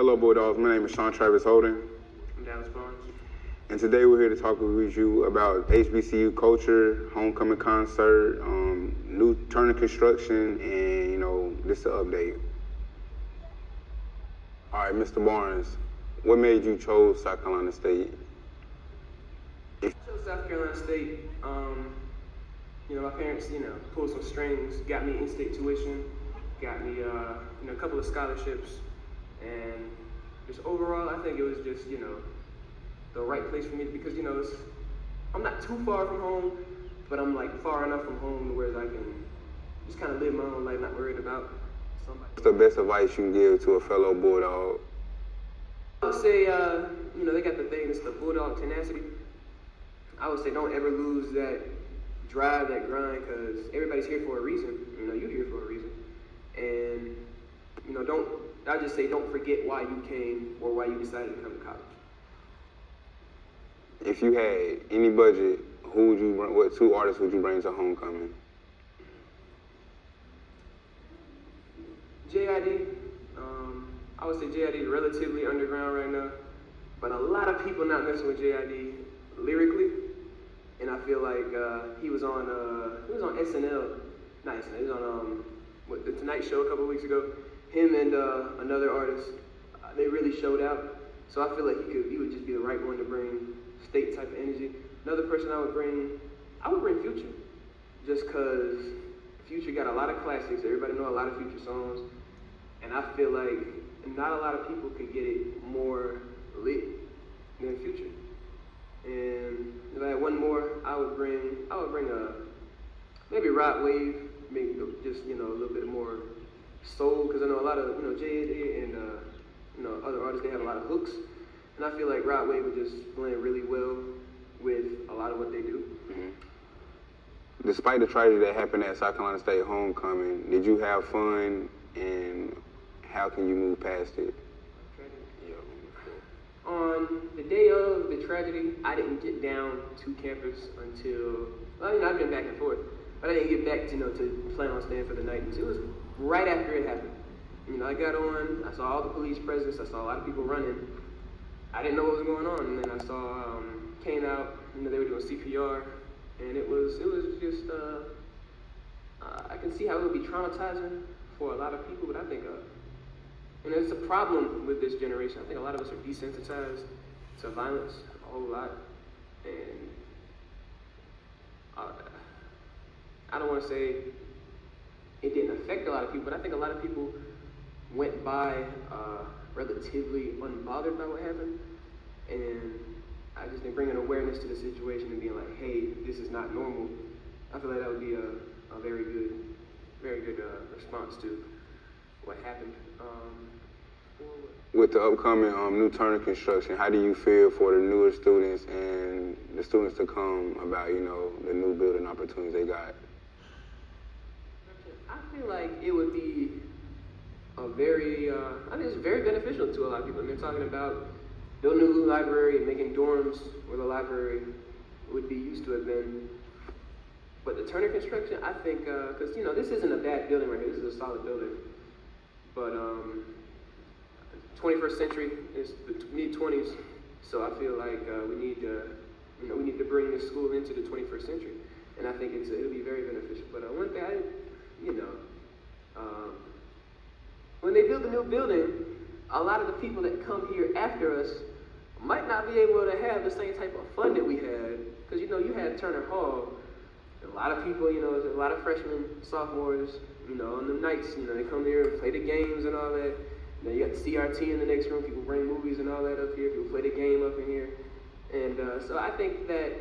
Hello, Bulldogs. My name is Sean Travis Holden. I'm Dallas Barnes. And today we're here to talk with you about HBCU culture, homecoming concert, new Turner construction, and, this is the update. All right, Mr. Barnes, what made you choose South Carolina State? I chose South Carolina State. My parents, pulled some strings, got me in-state tuition, got me, a couple of scholarships, and just overall, I think it was just, the right place for me because, I'm not too far from home, but I'm like far enough from home where I can just kind of live my own life, not worried about somebody. What's the best advice you can give to a fellow Bulldog? I would say, they got the thing, it's the Bulldog tenacity. I would say don't ever lose that drive, that grind, because everybody's here for a reason. You're here for a reason. And, I just say don't forget why you came or why you decided to come to college. If you had any budget, what two artists would you bring to homecoming? JID. I would say JID is relatively underground right now, but a lot of people not messing with JID lyrically, and I feel like he was on SNL, not SNL, he was on the Tonight Show a couple of weeks ago. Him and another artist, they really showed out. So I feel like he would just be the right one to bring state type of energy. Another person I would bring Future, just cause Future got a lot of classics. Everybody know a lot of Future songs, and I feel like not a lot of people could get it more lit than Future. And if I had one more, I would bring maybe Rod Wave, maybe just a little bit more soul, because I know a lot of Jay and other artists, they have a lot of hooks, and I feel like Rod Wave would just blend really well with a lot of what they do. Mm-hmm. Despite the tragedy that happened at South Carolina State homecoming, did you have fun, and how can you move past it? On the day of the tragedy, I didn't get down to campus until, I've been back and forth, but I didn't get back to plan on staying for the night until it was right after it happened. I got on, I saw all the police presence, I saw a lot of people running. I didn't know what was going on, and then I saw, came out, they were doing CPR, and it was just, I can see how it would be traumatizing for a lot of people, but I think, and it's a problem with this generation. I think a lot of us are desensitized to violence a whole lot, and I don't want to say it didn't affect a lot of people, but I think a lot of people went by relatively unbothered by what happened, and I just think bringing awareness to the situation and being like, hey, this is not normal, I feel like that would be a very good response to what happened. With the upcoming new Turner construction, how do you feel for the newer students and the students to come about, the new building opportunities they got? I feel like it would be I think it's very beneficial to a lot of people. They're talking about building a new library and making dorms where the library would be used to have been. But the Turner construction, I think, because, this isn't a bad building right here. This is a solid building. But 21st century is the mid-20s, so I feel like we need to bring this school into the 21st century, and I think it'll be very beneficial. But one thing when they build the new building, a lot of the people that come here after us might not be able to have the same type of fun that we had, because you had Turner Hall. A lot of people, there's a lot of freshmen, sophomores, on the nights, they come here and play the games and all that. You got the CRT in the next room, people bring movies and all that up here, people play the game up in here. And so I think that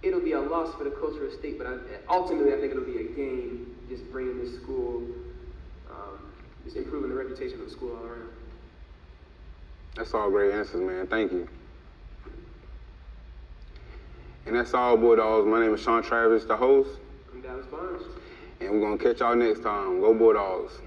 it'll be a loss for the culture of state, but ultimately I think it'll be a gain just bringing this school, just improving the reputation of the school all around. That's all great answers, man. Thank you. And that's all, Bulldogs. My name is Sean Travis, the host. I'm Dallas Barnes. And we're going to catch y'all next time. Go Bulldogs.